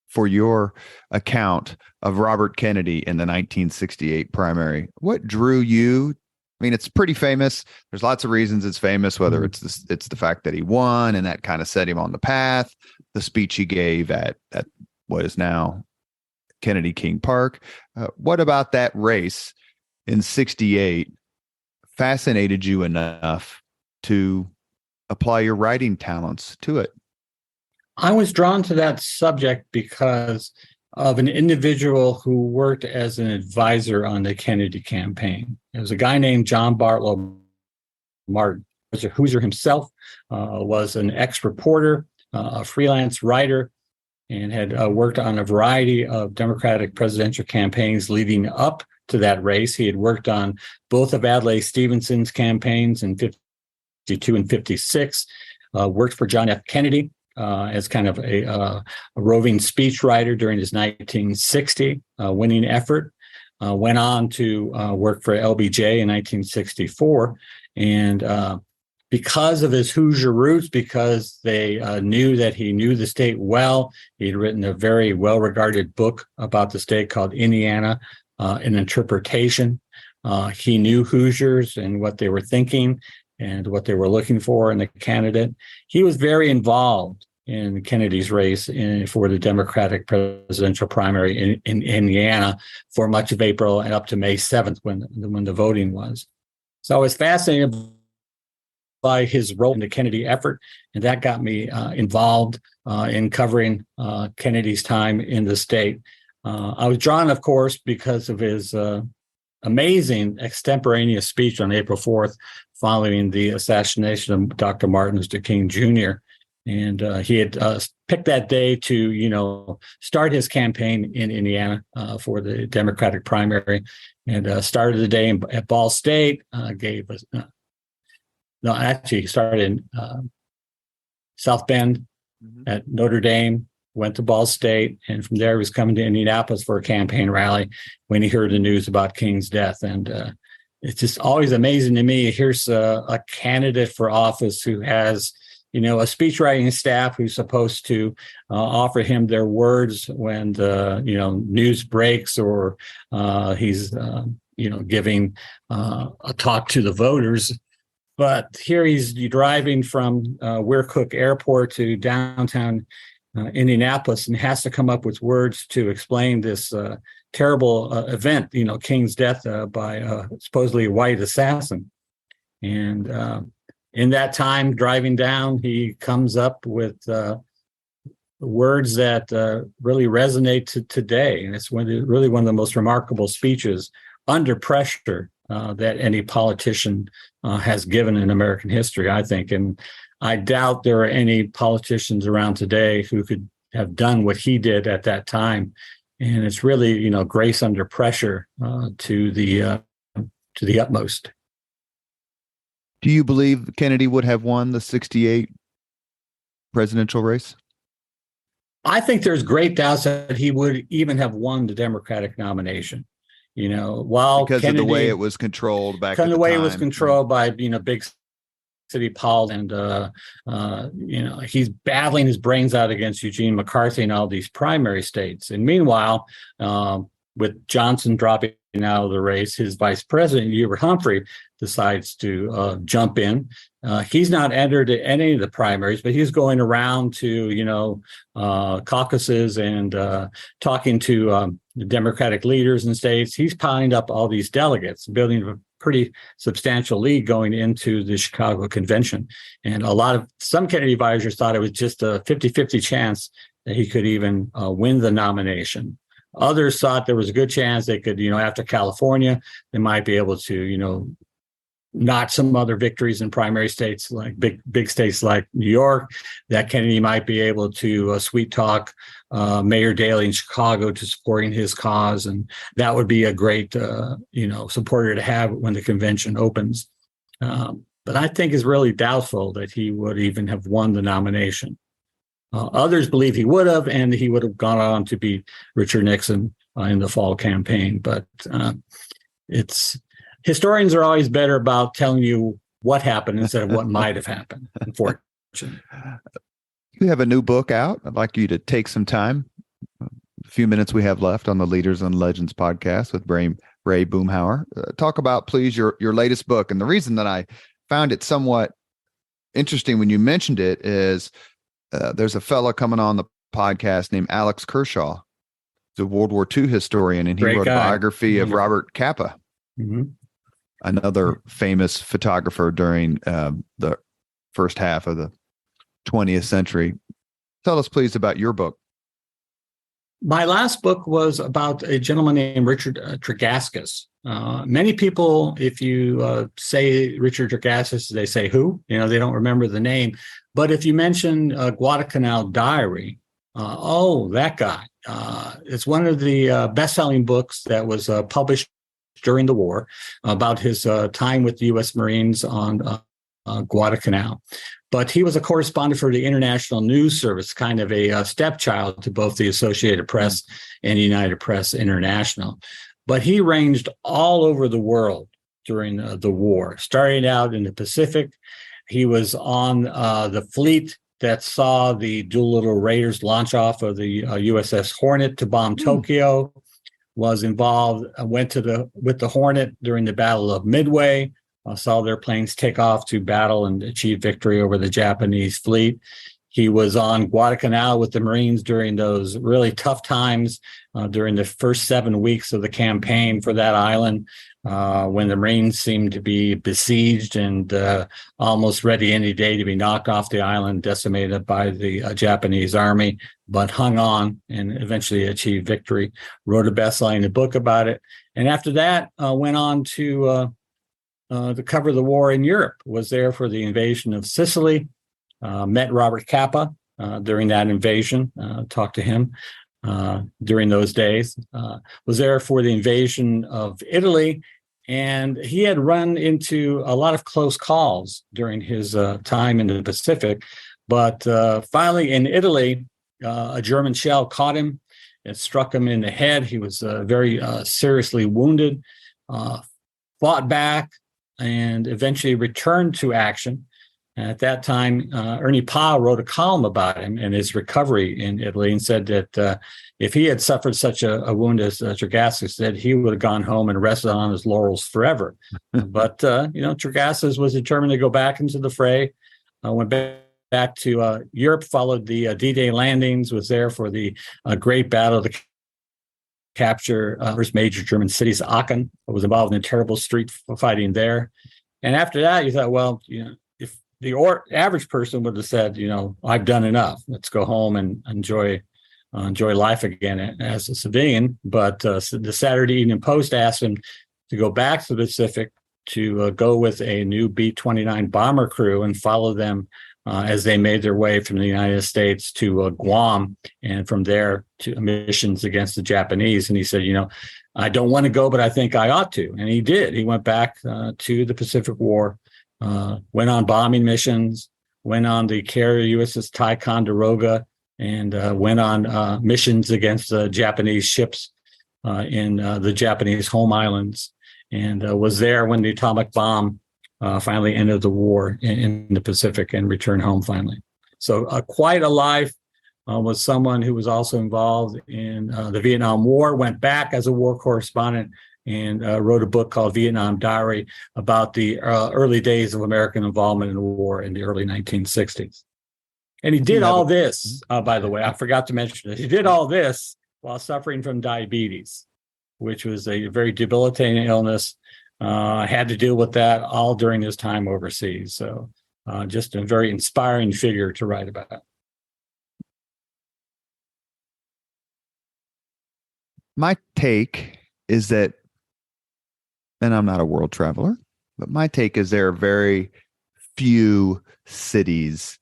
for your account of Robert Kennedy in the 1968 primary. What drew you I mean, it's pretty famous. There's lots of reasons it's famous, whether it's the fact that he won and that kind of set him on the path, the speech he gave at what is now Kennedy King Park. What about that race in 68 fascinated you enough to apply your writing talents to it? I was drawn to that subject because of an individual who worked as an advisor on the Kennedy campaign. It was a guy named John Bartlow Martin. He was a Hoosier himself, was an ex-reporter, a freelance writer, and had worked on a variety of Democratic presidential campaigns leading up to that race. He had worked on both of Adlai Stevenson's campaigns in 52 and 56, worked for John F. Kennedy as kind of a roving speechwriter during his 1960 winning effort. Went on to work for LBJ in 1964. And because of his Hoosier roots, because they knew that he knew the state well, he'd written a very well-regarded book about the state called Indiana, an Interpretation. He knew Hoosiers and what they were thinking and what they were looking for in the candidate. He was very involved in Kennedy's race for the Democratic presidential primary in Indiana for much of April and up to May 7th when the voting was. So I was fascinated by his role in the Kennedy effort, and that got me involved in covering Kennedy's time in the state. I was drawn, of course, because of his amazing extemporaneous speech on April 4th following the assassination of Dr. Martin Luther King Jr. And he had picked that day to, start his campaign in Indiana for the Democratic primary, and started the day at Ball State. He started in South Bend at Notre Dame, went to Ball State, and from there he was coming to Indianapolis for a campaign rally when he heard the news about King's death. And it's just always amazing to me. Here's a candidate for office who has a speechwriting staff who's supposed to offer him their words when the news breaks, or he's giving a talk to the voters. But here he's driving from Weircook Airport to downtown Indianapolis and has to come up with words to explain this terrible event, King's death by supposedly a white assassin. And in that time, driving down, he comes up with words that really resonate to today. And it's really one of the most remarkable speeches under pressure that any politician has given in American history, I think. And I doubt there are any politicians around today who could have done what he did at that time. And it's really, grace under pressure to the utmost. Do you believe Kennedy would have won the 68 presidential race? I think there's great doubts that he would even have won the Democratic nomination. While because Kennedy, of the way it was controlled back kind at of the way time. It was controlled by big city politics, and he's battling his brains out against Eugene McCarthy in all these primary states. And meanwhile, with Johnson dropping out of the race, his vice president Hubert Humphrey decides to jump in. He's not entered any of the primaries, but he's going around to caucuses and talking to the Democratic leaders in states. He's piling up all these delegates, building a pretty substantial lead going into the Chicago convention. And some Kennedy advisors thought it was just a 50-50 chance that he could even win the nomination. Others thought there was a good chance they could, after California, they might be able to, notch some other victories in primary states, like big states like New York, that Kennedy might be able to sweet talk Mayor Daley in Chicago to supporting his cause. And that would be a great, supporter to have when the convention opens. But I think it's really doubtful that he would even have won the nomination. Others believe he would have, and he would have gone on to beat Richard Nixon in the fall campaign. But historians are always better about telling you what happened instead of what might have happened, unfortunately. You have a new book out. I'd like you to take some time, a few minutes we have left on the Leaders and Legends podcast with Ray Boomhower. Talk about, please, your latest book. And the reason that I found it somewhat interesting when you mentioned it is there's a fella coming on the podcast named Alex Kershaw, the World War II historian, and he Great wrote guy. a biography of Robert Capa, another famous photographer during the first half of the 20th century. Tell us, please, about your book. My last book was about a gentleman named Richard Tregaskis. Many people, if you say Richard Tregaskis, they say who? They don't remember the name. But if you mention Guadalcanal Diary, that guy. It's one of the best-selling books that was published during the war about his time with the U.S. Marines on Guadalcanal. But he was a correspondent for the International News Service, kind of a stepchild to both the Associated Press and United Press International. But he ranged all over the world during the war, starting out in the Pacific. He was on the fleet that saw the Doolittle Raiders launch off of the USS Hornet to bomb Tokyo, was involved, went with the Hornet during the Battle of Midway, saw their planes take off to battle and achieve victory over the Japanese fleet. He was on Guadalcanal with the Marines during those really tough times during the first 7 weeks of the campaign for that island, when the Marines seemed to be besieged and almost ready any day to be knocked off the island, decimated by the Japanese army, but hung on and eventually achieved victory. Wrote a best-selling book about it. And after that, went on to cover the war in Europe, was there for the invasion of Sicily, met Robert Capa during that invasion, talked to him during those days, was there for the invasion of Italy, and he had run into a lot of close calls during his time in the Pacific. But finally in Italy, a German shell caught him. It struck him in the head. He was very seriously wounded, fought back, and eventually returned to action. At that time, Ernie Pyle wrote a column about him and his recovery in Italy, and said that if he had suffered such a wound as Tregaskis said, he would have gone home and rested on his laurels forever. But Tregaskis was determined to go back into the fray. Went back to Europe, followed the D-Day landings, was there for the Great Battle of the capture first major German cities, Aachen. Was involved in terrible street fighting there. And after that, you thought, well, if the average person would have said, I've done enough, let's go home and enjoy life again as a civilian. But the Saturday Evening Post asked him to go back to the Pacific, to go with a new B-29 bomber crew and follow them as they made their way from the United States to Guam, and from there to missions against the Japanese. And he said, I don't want to go, but I think I ought to. And he did. He went back to the Pacific War, went on bombing missions, went on the carrier USS Ticonderoga, and went on missions against Japanese ships in the Japanese home islands, and was there when the atomic bomb finally ended the war in the Pacific and returned home finally. So quite a life. Was someone who was also involved in the Vietnam War, went back as a war correspondent, and wrote a book called Vietnam Diary about the early days of American involvement in the war in the early 1960s. And he did all this, by the way, I forgot to mention it. He did all this while suffering from diabetes, which was a very debilitating illness. Had to deal with that all during his time overseas. So just a very inspiring figure to write about. My take is that, and I'm not a world traveler, but my take is there are very few cities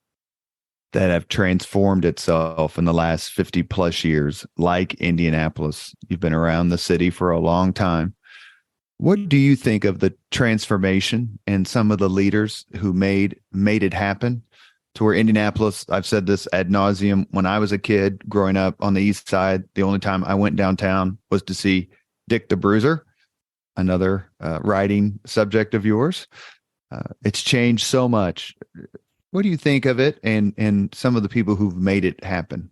that have transformed itself in the last 50 plus years, like Indianapolis. You've been around the city for a long time. What do you think of the transformation and some of the leaders who made it happen to where Indianapolis, I've said this ad nauseum, when I was a kid growing up on the east side, the only time I went downtown was to see Dick the Bruiser, another writing subject of yours. It's changed so much. What do you think of it and some of the people who've made it happen?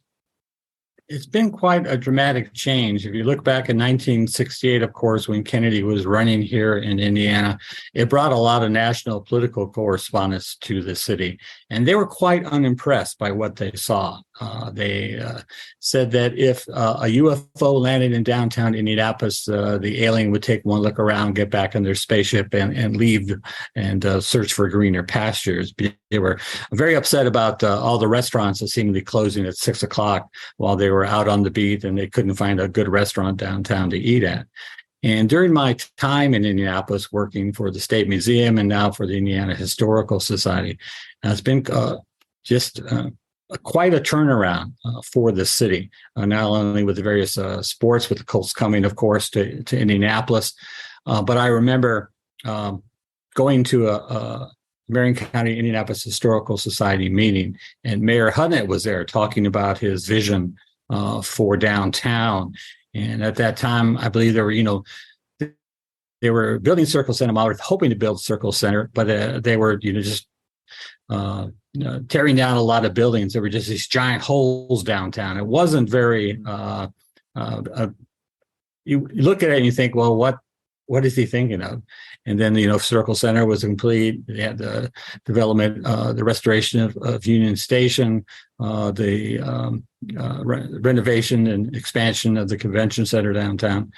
It's been quite a dramatic change. If you look back in 1968, of course, when Kennedy was running here in Indiana, it brought a lot of national political correspondents to the city, and they were quite unimpressed by what they saw. They said that if a UFO landed in downtown Indianapolis, the alien would take one look around, get back in their spaceship, and leave and search for greener pastures. They were very upset about all the restaurants that seemingly closing at 6 o'clock while they were out on the beat and they couldn't find a good restaurant downtown to eat at. And during my time in Indianapolis, working for the State Museum and now for the Indiana Historical Society, it's been just quite a turnaround for the city, not only with the various sports, with the Colts coming, of course, to Indianapolis, but I remember going to a Marion County Indianapolis Historical Society meeting, and Mayor Hudnett was there talking about his vision for downtown. And at that time, I believe there were, they were building Circle Center. I was hoping to build Circle Center, but they were, just tearing down a lot of buildings. There were just these giant holes downtown. It wasn't very. You look at it and you think, well, what is he thinking of? And then, Circle Center was complete. They had the development, the restoration of Union Station, the renovation and expansion of the convention center downtown.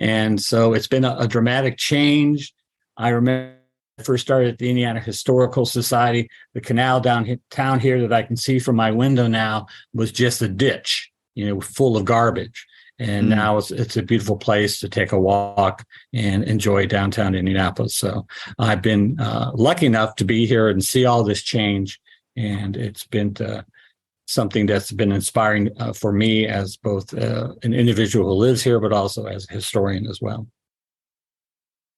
And so it's been a dramatic change. I remember I first started at the Indiana Historical Society. The canal downtown here that I can see from my window now was just a ditch, full of garbage. And now it's a beautiful place to take a walk and enjoy downtown Indianapolis. So I've been lucky enough to be here and see all this change. And it's been something that's been inspiring for me as both an individual who lives here, but also as a historian as well.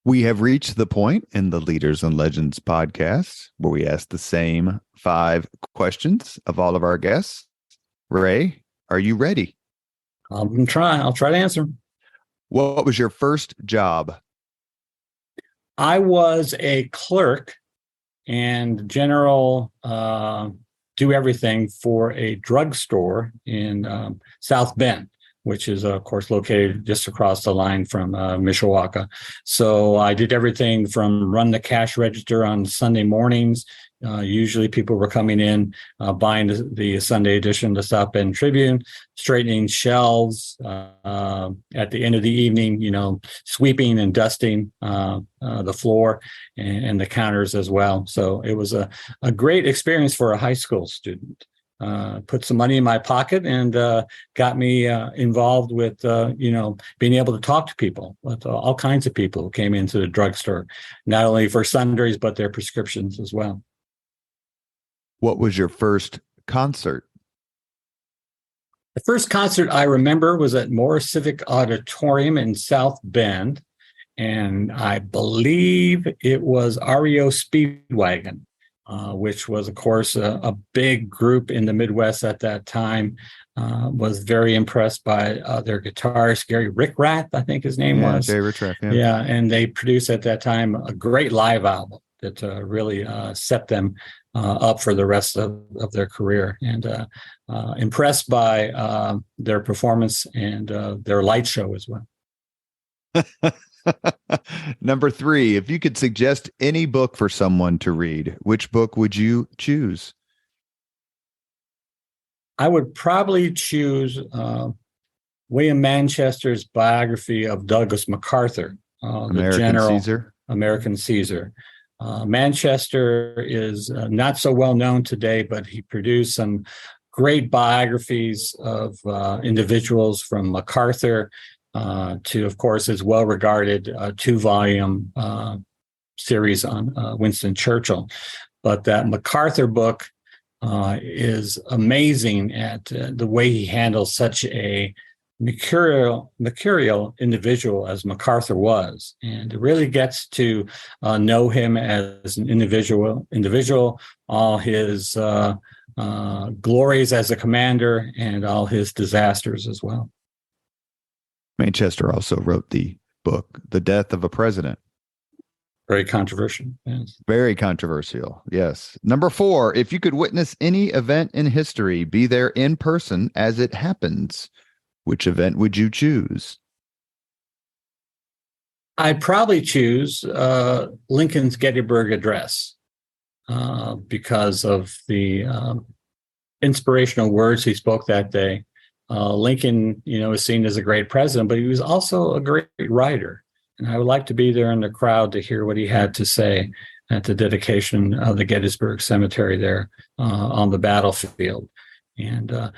We have reached the point in the Leaders and Legends podcast where we ask the same 5 questions of all of our guests. Ray, are you ready? I'll try to answer. What was your first job? I was a clerk and general do everything for a drugstore in South Bend, which is, of course, located just across the line from Mishawaka. So I did everything from run the cash register on Sunday mornings. Usually people were coming in, buying the Sunday edition of the South Bend Tribune, straightening shelves at the end of the evening, sweeping and dusting the floor and the counters as well. So it was a great experience for a high school student. Put some money in my pocket and got me involved with, being able to talk to people, with all kinds of people who came into the drugstore, not only for sundries, but their prescriptions as well. What was your first concert? The first concert I remember was at Morris Civic Auditorium in South Bend, and I believe it was REO Speedwagon, which was, of course, a big group in the Midwest at that time. Was very impressed by their guitarist, Gary Rickrath, I think his name was. Jay Rickrath, yeah, and they produced at that time a great live album that really set them up for the rest of their career, and impressed by their performance and their light show as well. Number 3, if you could suggest any book for someone to read, which book would you choose? I would probably choose William Manchester's biography of Douglas MacArthur, the general, Caesar. American Caesar. Manchester is not so well known today, but he produced some great biographies of individuals from MacArthur to, of course, his well-regarded 2-volume series on Winston Churchill. But that MacArthur book is amazing at the way he handles such a mercurial individual as MacArthur was, and it really gets to know him as an individual, all his glories as a commander and all his disasters as well. Manchester also wrote the book, The Death of a President. Very controversial. Yes. Very controversial. Yes. Number 4, if you could witness any event in history, be there in person as it happens, which event would you choose? I'd probably choose Lincoln's Gettysburg Address because of the inspirational words he spoke that day. Lincoln, is seen as a great president, but he was also a great writer. And I would like to be there in the crowd to hear what he had to say at the dedication of the Gettysburg Cemetery there on the battlefield. And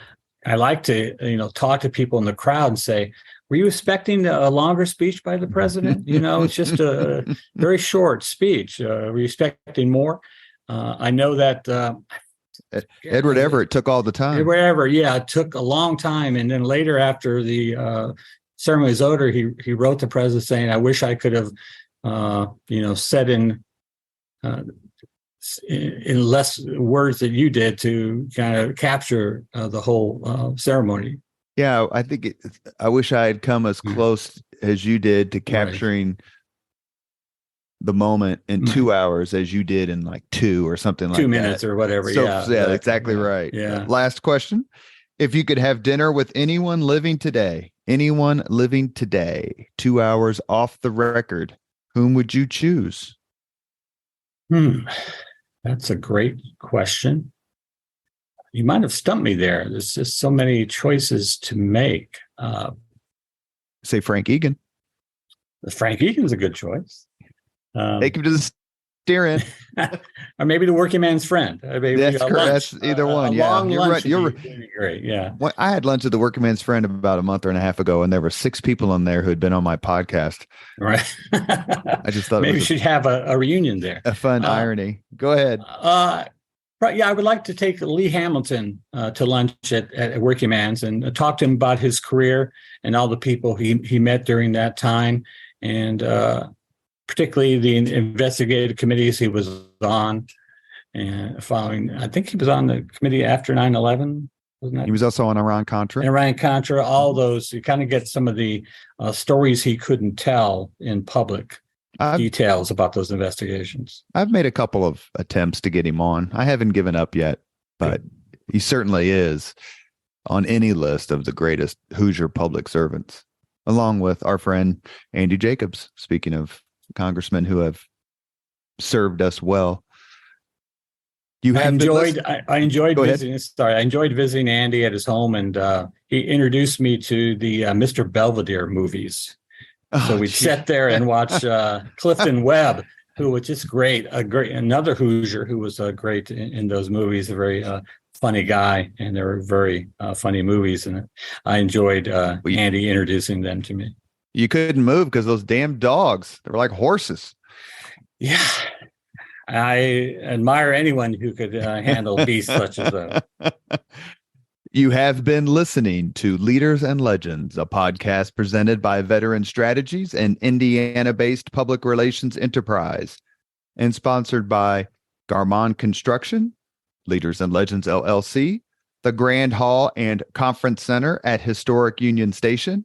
I like to, talk to people in the crowd and say, were you expecting a longer speech by the president? It's just a very short speech. Were you expecting more? I know that Edward Everett took all the time. Edward Everett, it took a long time. And then later, after the ceremony was over, he wrote the president saying, I wish I could have, said in less words that you did to kind of capture the whole ceremony. Yeah, I think I wish I had come as close as you did to capturing the moment in 2 hours as you did in like 2 or something like 2 minutes or whatever. So, yeah, exactly right. Yeah. Last question. If you could have dinner with anyone living today, 2 hours off the record, whom would you choose? That's a great question. You might have stumped me there. There's just so many choices to make. Say Frank Egan. Frank Egan's a good choice. Take him to the steer-in. Or maybe the working man's friend. Maybe that's correct. That's either one. Long lunch you're would be great. Yeah. Well, I had lunch with the working man's friend about a month and a half ago, and there were 6 people in there who had been on my podcast. Right. I just thought maybe we should have a reunion there. A fun irony. Go ahead. Right. Yeah, I would like to take Lee Hamilton to lunch at Working Man's and talk to him about his career and all the people he met during that time, and particularly the investigative committees he was on. And following, I think he was on the committee after 9/11. Wasn't that? He was also on Iran-Contra. Iran-Contra, all those. You kind of get some of the stories he couldn't tell in public. Details about those investigations. I've made a couple of attempts to get him on. I haven't given up yet, but he certainly is on any list of the greatest Hoosier public servants, along with our friend Andy Jacobs. Speaking of congressmen who have served us well. I enjoyed visiting. Sorry, I enjoyed visiting Andy at his home, and he introduced me to the Mr. Belvedere movies. So we'd sit there and watch Clifton Webb, who was just great. Another Hoosier who was great in those movies. A very funny guy, and they were very funny movies. And I enjoyed Andy introducing them to me. You couldn't move because those damn dogs. They were like horses. Yeah, I admire anyone who could handle beasts such as those. You have been listening to Leaders and Legends, a podcast presented by Veteran Strategies, an Indiana-based public relations enterprise, and sponsored by Garmon Construction, Leaders and Legends LLC, the Grand Hall and Conference Center at Historic Union Station,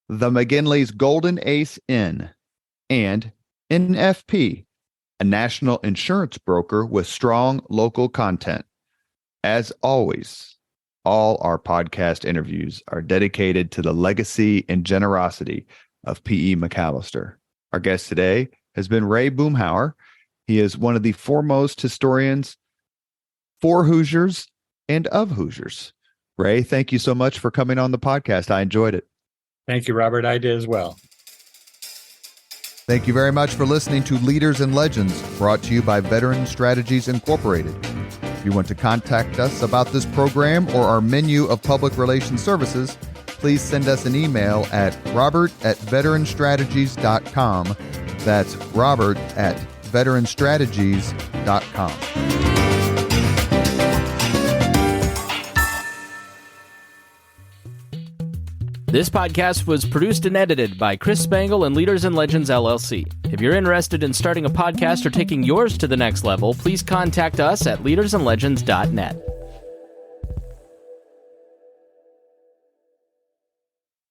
the McGinley's Golden Ace Inn, and NFP, a national insurance broker with strong local content. As always, all our podcast interviews are dedicated to the legacy and generosity of P.E. McAllister. Our guest today has been Ray Boomhower. He is one of the foremost historians for Hoosiers and of Hoosiers. Ray, thank you so much for coming on the podcast. I enjoyed it. Thank you, Robert. I did as well. Thank you very much for listening to Leaders and Legends, brought to you by Veteran Strategies Incorporated. If you want to contact us about this program or our menu of public relations services, please send us an email at robert@veteranstrategies.com. That's robert@veteranstrategies.com. This podcast was produced and edited by Chris Spangle and Leaders and Legends LLC. If you're interested in starting a podcast or taking yours to the next level, please contact us at leadersandlegends.net.